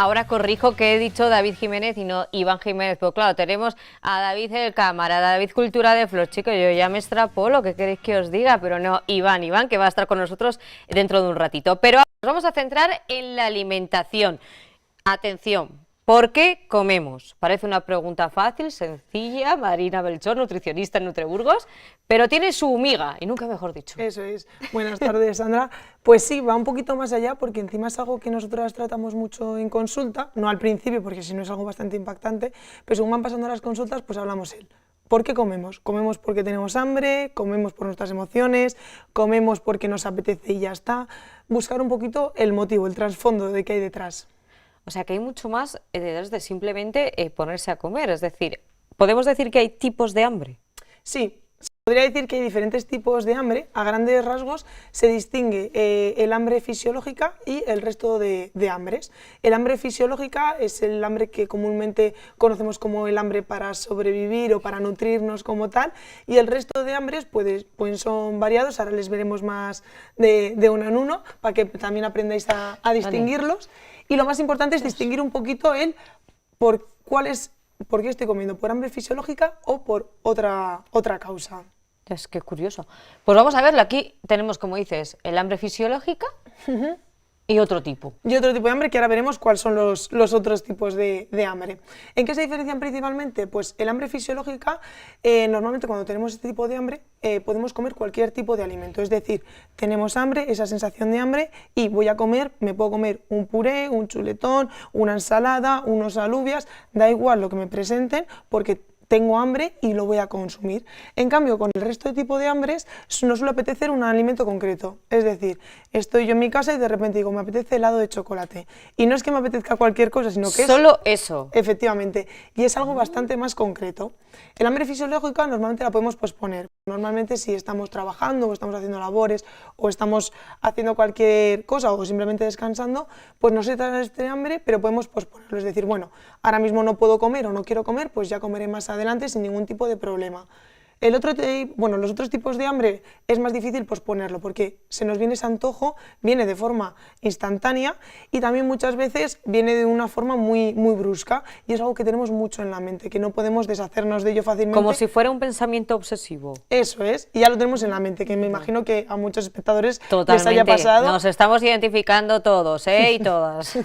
Ahora corrijo que he dicho David Jiménez y no Iván Jiménez, pero claro, tenemos a David el cámara, a David Cultura de Flor, chicos, yo ya me extrapolo, ¿qué queréis que os diga? Pero no, Iván, que va a estar con nosotros dentro de un ratito. Pero ahora nos vamos a centrar en la alimentación. Atención, ¿por qué comemos? Parece una pregunta fácil, sencilla, Marina Belchor, nutricionista en Nutreburgos, pero tiene su miga, y nunca mejor dicho. Eso es. Buenas tardes, Sandra. Pues sí, va un poquito más allá, porque encima es algo que nosotras tratamos mucho en consulta, no al principio, porque si no es algo bastante impactante, pero según van pasando las consultas, pues hablamos él. ¿Por qué comemos? Comemos porque tenemos hambre, comemos por nuestras emociones, comemos porque nos apetece y ya está. Buscar un poquito el motivo, el trasfondo de qué hay detrás. O sea que hay mucho más detrás de simplemente ponerse a comer, es decir, ¿podemos decir que hay tipos de hambre? Sí, se podría decir que hay diferentes tipos de hambre. A grandes rasgos se distingue el hambre fisiológica y el resto de hambres. El hambre fisiológica es el hambre que comúnmente conocemos como el hambre para sobrevivir o para nutrirnos como tal, y el resto de hambres pues son variados, ahora les veremos más de uno en uno para que también aprendáis a distinguirlos. Vale. Y lo más importante es distinguir un poquito el por qué estoy comiendo, por hambre fisiológica o por otra causa. Es que curioso. Pues vamos a verlo, aquí tenemos, como dices, el hambre fisiológica y otro tipo. Y otro tipo de hambre, que ahora veremos cuáles son los otros tipos de hambre. ¿En qué se diferencian principalmente? Pues el hambre fisiológica, normalmente cuando tenemos este tipo de hambre, podemos comer cualquier tipo de alimento. Es decir, tenemos hambre, esa sensación de hambre, y voy a comer, me puedo comer un puré, un chuletón, una ensalada, unos alubias, da igual lo que me presenten, porque tengo hambre y lo voy a consumir. En cambio, con el resto de tipo de hambres nos suele apetecer un alimento concreto. Es decir, estoy yo en mi casa y de repente digo, me apetece helado de chocolate. Y no es que me apetezca cualquier cosa, sino que solo eso. Efectivamente, y es algo bastante más concreto. El hambre fisiológica normalmente la podemos posponer. Normalmente si estamos trabajando o estamos haciendo labores o estamos haciendo cualquier cosa o simplemente descansando, pues no se trata de este hambre, pero podemos posponerlo. Es decir, bueno, ahora mismo no puedo comer o no quiero comer, pues ya comeré más adelante sin ningún tipo de problema. Los otros tipos de hambre es más difícil posponerlo porque se nos viene ese antojo, viene de forma instantánea y también muchas veces viene de una forma muy brusca, y es algo que tenemos mucho en la mente, que no podemos deshacernos de ello fácilmente. Como si fuera un pensamiento obsesivo. Eso es, y ya lo tenemos en la mente, que me imagino que a muchos espectadores Totalmente. Les haya pasado. Nos estamos identificando todos, y todas.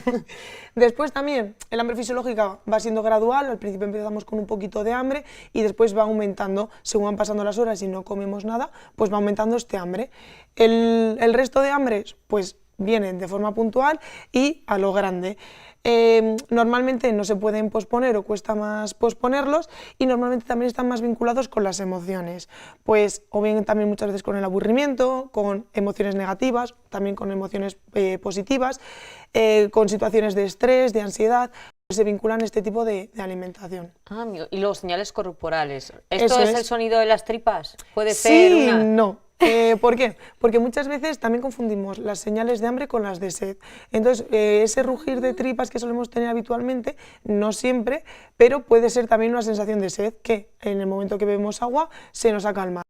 Después también el hambre fisiológica va siendo gradual, al principio empezamos con un poquito de hambre y después va aumentando, según van pasando las horas y no comemos nada, pues va aumentando este hambre. El resto de hambres pues vienen de forma puntual y a lo grande. Normalmente no se pueden posponer o cuesta más posponerlos, y normalmente también están más vinculados con las emociones, pues o bien también muchas veces con el aburrimiento, con emociones negativas, también con emociones positivas, con situaciones de estrés, de ansiedad, se vinculan este tipo de alimentación. Ah, amigo. ¿Y los señales corporales? ¿Esto es el sonido de las tripas? ¿Puede ser Sí, una...? no. ¿Por qué? Porque muchas veces también confundimos las señales de hambre con las de sed. Entonces, ese rugir de tripas que solemos tener habitualmente, no siempre, pero puede ser también una sensación de sed, que en el momento que bebemos agua se nos ha calmado.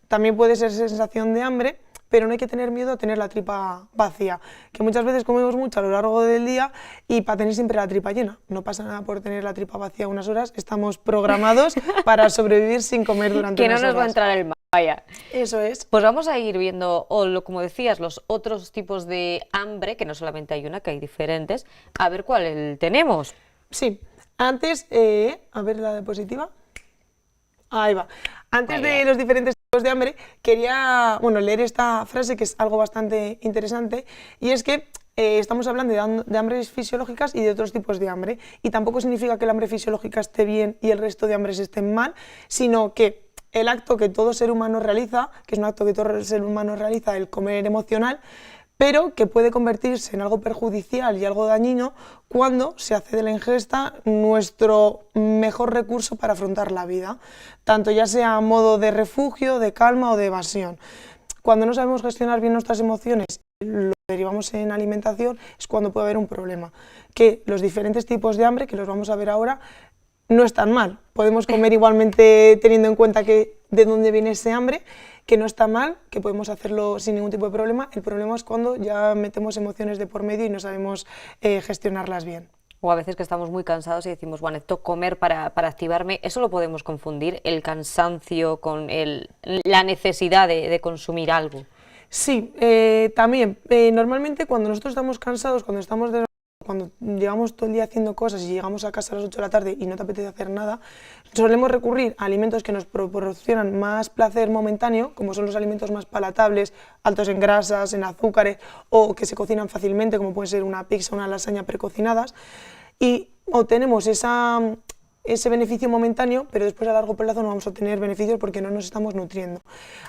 También puede ser sensación de hambre, pero no hay que tener miedo a tener la tripa vacía, que muchas veces comemos mucho a lo largo del día y para tener siempre la tripa llena. No pasa nada por tener la tripa vacía unas horas, estamos programados para sobrevivir sin comer durante unas horas. Que no nos va a entrar el mal, vaya. Eso es. Pues vamos a ir viendo, como decías, los otros tipos de hambre, que no solamente hay una, que hay diferentes, a ver cuál tenemos. Sí, antes, a ver la diapositiva. Ahí va. Antes de los diferentes tipos de hambre, quería leer esta frase, que es algo bastante interesante, y es que estamos hablando de hambres fisiológicas y de otros tipos de hambre, y tampoco significa que el hambre fisiológica esté bien y el resto de hambres estén mal, sino que el acto que todo ser humano realiza, que es un acto que todo ser humano realiza, el comer emocional, pero que puede convertirse en algo perjudicial y algo dañino cuando se hace de la ingesta nuestro mejor recurso para afrontar la vida, tanto ya sea a modo de refugio, de calma o de evasión. Cuando no sabemos gestionar bien nuestras emociones, lo derivamos en alimentación, es cuando puede haber un problema. Que los diferentes tipos de hambre, que los vamos a ver ahora, no están mal. Podemos comer igualmente teniendo en cuenta de dónde viene ese hambre, que no está mal, que podemos hacerlo sin ningún tipo de problema. El problema es cuando ya metemos emociones de por medio y no sabemos gestionarlas bien. O a veces que estamos muy cansados y decimos, bueno, necesito comer para activarme. ¿Eso lo podemos confundir, el cansancio con la necesidad de consumir algo? Sí, también. Normalmente cuando nosotros estamos cansados, cuando llevamos todo el día haciendo cosas y llegamos a casa a las 8 de la tarde y no te apetece hacer nada, solemos recurrir a alimentos que nos proporcionan más placer momentáneo, como son los alimentos más palatables, altos en grasas, en azúcares, o que se cocinan fácilmente, como puede ser una pizza o una lasaña precocinadas, y obtenemos ese beneficio momentáneo, pero después a largo plazo no vamos a tener beneficios porque no nos estamos nutriendo.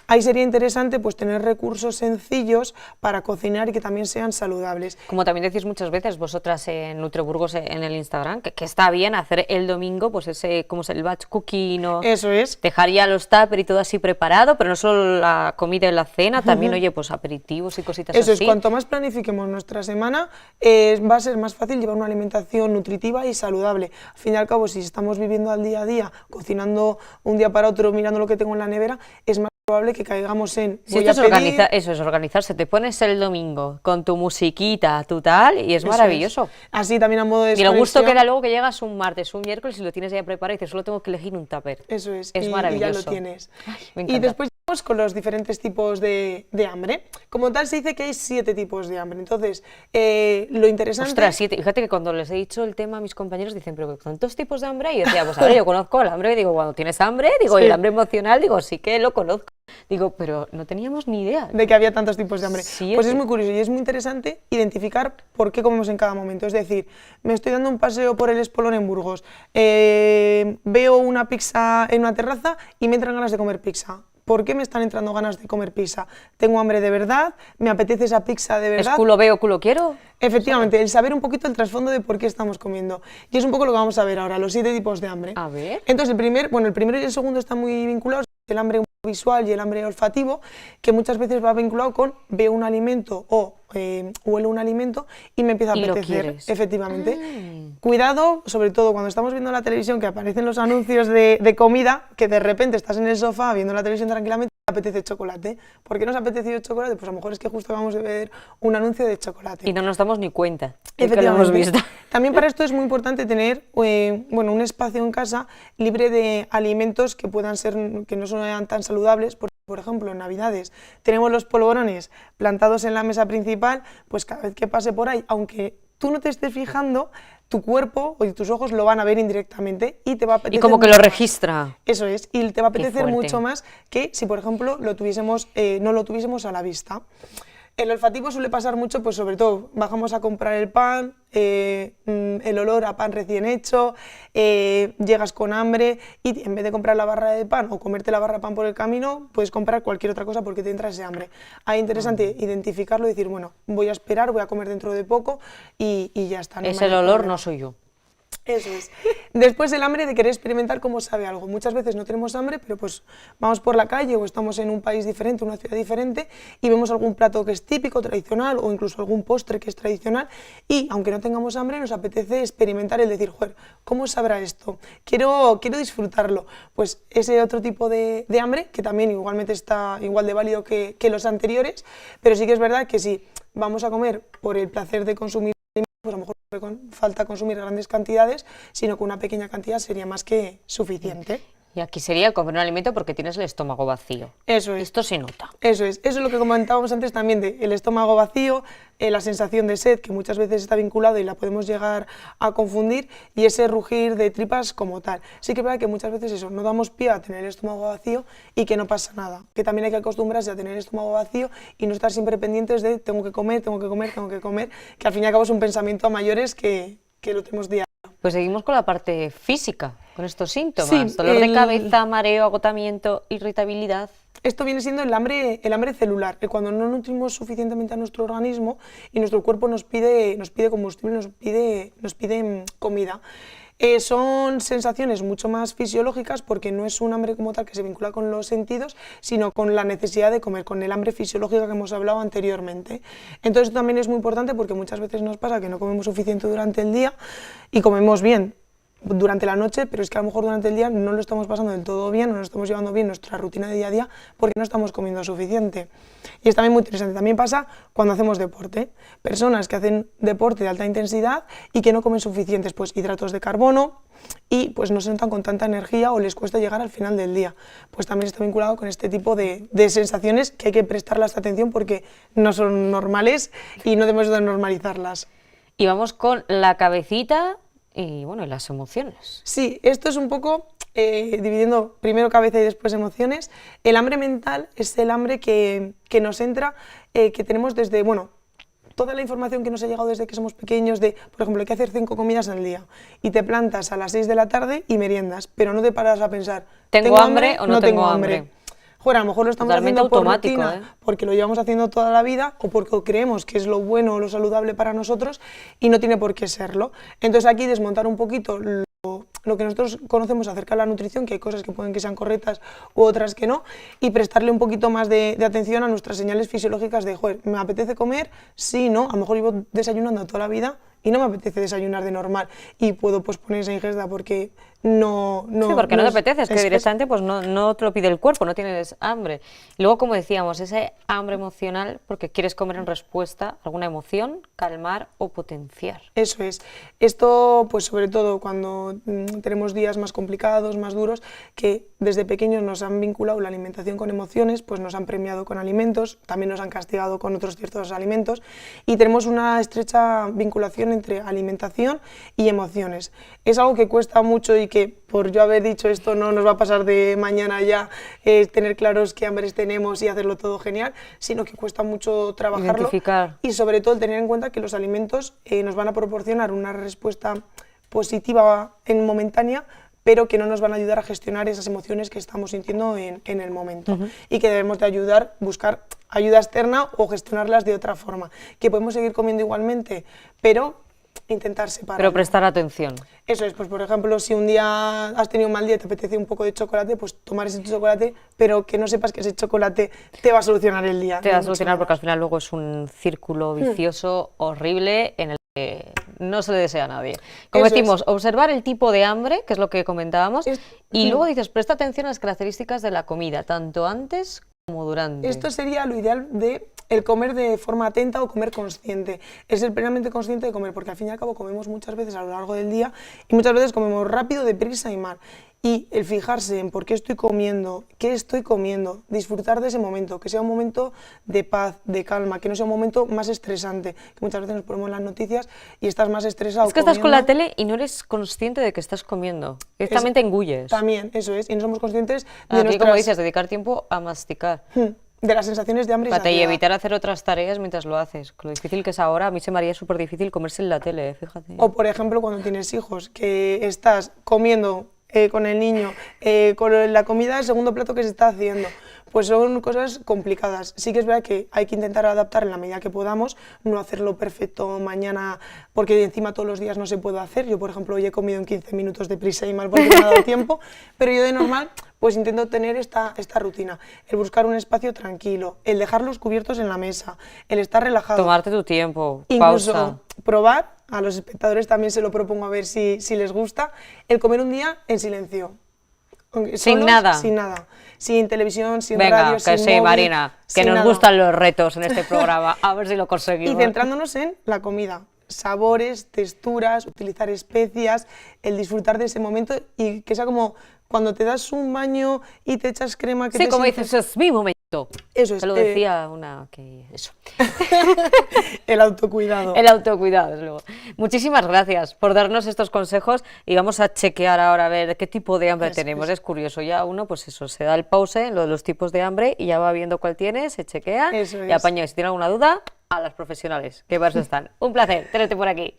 Ahí sería interesante pues tener recursos sencillos para cocinar y que también sean saludables. Como también decís muchas veces vosotras en Nutriburgos en el Instagram, que está bien hacer el domingo pues ese, como es el batch cooking, o Eso es. dejar ya los tupper y todo así preparado, pero no solo la comida y la cena, también, oye, pues aperitivos y cositas Eso así. es, cuanto más planifiquemos nuestra semana, va a ser más fácil llevar una alimentación nutritiva y saludable. Al fin y al cabo, si estamos viviendo al día a día, cocinando un día para otro, mirando lo que tengo en la nevera, es más probable que caigamos en... Si esto es eso es organizarse, te pones el domingo con tu musiquita, tu tal, y es maravilloso. Así también a modo de Y el gusto que da luego que llegas un martes, un miércoles y lo tienes ya preparado y dices, solo tengo que elegir un tupper. Eso es, maravilloso. Y ya lo tienes. Ay, me encanta. Y después vamos con los diferentes tipos de hambre. Como tal se dice que hay 7 tipos de hambre, entonces lo interesante... Ostras, 7, fíjate que cuando les he dicho el tema a mis compañeros dicen, pero ¿cuántos tipos de hambre hay? Y yo decía, pues a ver, yo conozco el hambre, digo, cuando tienes hambre, digo, Sí. y el hambre emocional, digo, sí que lo conozco. Digo, pero no teníamos ni idea. De que había tantos tipos de hambre. 7. Pues es muy curioso y es muy interesante identificar por qué comemos en cada momento. Es decir, me estoy dando un paseo por el Espolón en Burgos, veo una pizza en una terraza y me entran ganas de comer pizza. ¿Por qué me están entrando ganas de comer pizza? ¿Tengo hambre de verdad? ¿Me apetece esa pizza de verdad? ¿Es culo veo, culo quiero? Efectivamente, el saber un poquito el trasfondo de por qué estamos comiendo. Y es un poco lo que vamos a ver ahora, los 7 tipos de hambre. A ver. Entonces, el primero y el segundo están muy vinculados, el hambre visual y el hambre olfativo, que muchas veces va vinculado con veo un alimento o huelo un alimento y me empieza a Y lo apetecer. quieres. Efectivamente. Cuidado, sobre todo cuando estamos viendo la televisión, que aparecen los anuncios de comida, que de repente estás en el sofá viendo la televisión tranquilamente y te apetece chocolate. ¿Por qué nos ha apetecido chocolate? Pues a lo mejor es que justo acabamos de ver un anuncio de chocolate. Y no nos damos ni cuenta de que lo Efectivamente. hemos visto. También para esto es muy importante tener un espacio en casa libre de alimentos que puedan ser, que no sean tan saludables. Por ejemplo, en Navidades tenemos los polvorones plantados en la mesa principal, pues cada vez que pase por ahí, aunque tú no te estés fijando, tu cuerpo o tus ojos lo van a ver indirectamente y te va a apetecer. Y como que lo registra. Eso es, y te va a apetecer fuerte. mucho más que si, por ejemplo, no lo tuviésemos a la vista. El olfativo suele pasar mucho, pues sobre todo, bajamos a comprar el pan, el olor a pan recién hecho, llegas con hambre y en vez de comprar la barra de pan o comerte la barra de pan por el camino, puedes comprar cualquier otra cosa porque te entra ese hambre. Ahí es interesante identificarlo y decir, bueno, voy a esperar, voy a comer dentro de poco y ya está. No Es hay el olor, problema. no soy yo. Eso es. Después el hambre de querer experimentar cómo sabe algo. Muchas veces no tenemos hambre, pero pues vamos por la calle o estamos en un país diferente, una ciudad diferente y vemos algún plato que es típico, tradicional o incluso algún postre que es tradicional y aunque no tengamos hambre nos apetece experimentar el decir, joder, ¿cómo sabrá esto? Quiero disfrutarlo. Pues ese otro tipo de hambre que también igualmente está igual de válido que los anteriores, pero sí que es verdad que si vamos a comer por el placer de consumir, pues a lo mejor no falta consumir grandes cantidades, sino que una pequeña cantidad sería más que suficiente. Y aquí sería comer un alimento porque tienes el estómago vacío. Eso es. Esto se nota. Eso es lo que comentábamos antes también de el estómago vacío, la sensación de sed, que muchas veces está vinculado y la podemos llegar a confundir, y ese rugir de tripas como tal. Sí que es verdad que muchas veces eso, no damos pie a tener el estómago vacío y que no pasa nada, que también hay que acostumbrarse a tener el estómago vacío y no estar siempre pendientes de tengo que comer, tengo que comer, tengo que comer, que al fin y al cabo es un pensamiento a mayores que lo tenemos diario. Pues seguimos con la parte física, con estos síntomas. Sí, Dolor de cabeza, mareo, agotamiento, irritabilidad. Esto viene siendo el hambre celular, que cuando no nutrimos suficientemente a nuestro organismo y nuestro cuerpo nos pide combustible, nos pide comida. Son sensaciones mucho más fisiológicas porque no es un hambre como tal que se vincula con los sentidos, sino con la necesidad de comer, con el hambre fisiológica que hemos hablado anteriormente. Entonces esto también es muy importante porque muchas veces nos pasa que no comemos suficiente durante el día y comemos bien durante la noche, pero es que a lo mejor durante el día no lo estamos pasando del todo bien, no nos estamos llevando bien nuestra rutina de día a día porque no estamos comiendo suficiente. Y es también muy interesante. También pasa cuando hacemos deporte. Personas que hacen deporte de alta intensidad y que no comen suficientes pues, hidratos de carbono y pues, no se notan con tanta energía o les cuesta llegar al final del día. Pues también está vinculado con este tipo de sensaciones que hay que prestarles atención porque no son normales y no debemos de normalizarlas. Y vamos con la cabecita y bueno, y las emociones. Sí, esto es un poco dividiendo primero cabeza y después emociones. El hambre mental es el hambre que nos entra, que tenemos desde, bueno, toda la información que nos ha llegado desde que somos pequeños de, por ejemplo, hay que hacer 5 comidas al día y te plantas a las 6 de la tarde y meriendas, pero no te paras a pensar, ¿tengo hambre o no tengo hambre? Bueno, a lo mejor lo estamos Totalmente haciendo por automático, rutina, porque lo llevamos haciendo toda la vida o porque creemos que es lo bueno o lo saludable para nosotros y no tiene por qué serlo. Entonces aquí desmontar un poquito lo que nosotros conocemos acerca de la nutrición, que hay cosas que pueden que sean correctas u otras que no, y prestarle un poquito más de atención a nuestras señales fisiológicas de, joder, ¿me apetece comer? Sí, ¿no? A lo mejor llevo desayunando toda la vida y no me apetece desayunar de normal y puedo posponer esa ingesta porque no... Sí, porque no te apetece, es que directamente pues no te lo pide el cuerpo, no tienes hambre. Y luego, como decíamos, ese hambre emocional porque quieres comer en respuesta a alguna emoción, calmar o potenciar. Eso es. Esto, pues sobre todo cuando tenemos días más complicados, más duros, que desde pequeños nos han vinculado la alimentación con emociones, pues nos han premiado con alimentos, también nos han castigado con otros ciertos alimentos y tenemos una estrecha vinculación entre alimentación y emociones. Es algo que cuesta mucho y que por yo haber dicho esto no nos va a pasar de mañana ya tener claros qué hambres tenemos y hacerlo todo genial, sino que cuesta mucho trabajarlo. Identificar. Y sobre todo tener en cuenta que los alimentos nos van a proporcionar una respuesta positiva en momentánea, pero que no nos van a ayudar a gestionar esas emociones que estamos sintiendo en el momento y que debemos de buscar ayuda externa o gestionarlas de otra forma, que podemos seguir comiendo igualmente, pero intentar separar. Pero prestar atención. Eso es, pues por ejemplo, si un día has tenido un mal día y te apetece un poco de chocolate, pues tomar ese chocolate, pero que no sepas que ese chocolate te va a solucionar el día. Te va a solucionar porque al final luego es un círculo vicioso horrible en el que no se le desea a nadie. Como decimos, observar el tipo de hambre, que es lo que comentábamos, y luego dices, presta atención a las características de la comida, tanto antes como durante. Esto sería lo ideal de el comer de forma atenta o comer consciente. Es el plenamente consciente de comer, porque al fin y al cabo comemos muchas veces a lo largo del día y muchas veces comemos rápido, deprisa y mal. Y el fijarse en por qué estoy comiendo, qué estoy comiendo, disfrutar de ese momento, que sea un momento de paz, de calma, que no sea un momento más estresante, que muchas veces nos ponemos en las noticias y estás más estresado. Es que estás con la tele y no eres consciente de que estás comiendo, directamente engulles. También, eso es, y no somos conscientes de nuestras... como dices, dedicar tiempo a masticar. De las sensaciones de hambre y saciedad. Y evitar hacer otras tareas mientras lo haces. Con lo difícil que es ahora, a mí se me haría súper difícil comerse en la tele, fíjate. O por ejemplo cuando tienes hijos, que estás comiendo con el niño, con la comida, el segundo plato que se está haciendo. Pues son cosas complicadas. Sí que es verdad que hay que intentar adaptar en la medida que podamos, no hacerlo perfecto mañana, porque encima todos los días no se puede hacer. Yo, por ejemplo, hoy he comido en 15 minutos de prisa y mal porque no me ha dado tiempo, pero yo de normal pues intento tener esta rutina, el buscar un espacio tranquilo, el dejar los cubiertos en la mesa, el estar relajado. Tomarte tu tiempo, incluso pausa. Probar, a los espectadores también se lo propongo a ver si les gusta, el comer un día en silencio. Sin nada. Sin nada. Sin televisión, sin Venga, radio, que sin sí, móvil, Marina, que nos nada. gustan los retos en este programa, a ver si lo conseguimos. Y centrándonos en la comida, sabores, texturas, utilizar especias, el disfrutar de ese momento y que sea como cuando te das un baño y te echas crema que sí, te como sientes... dices, es mi momento. Eso es. Se lo decía una que... Eso. El autocuidado. El autocuidado, desde luego. Muchísimas gracias por darnos estos consejos y vamos a chequear ahora a ver qué tipo de hambre tenemos. Es curioso, ya uno, pues eso, se da el pause en lo de los tipos de hambre y ya va viendo cuál tiene, se chequea y apaña. Si tiene alguna duda, a las profesionales, que para eso están. Un placer tenerte por aquí.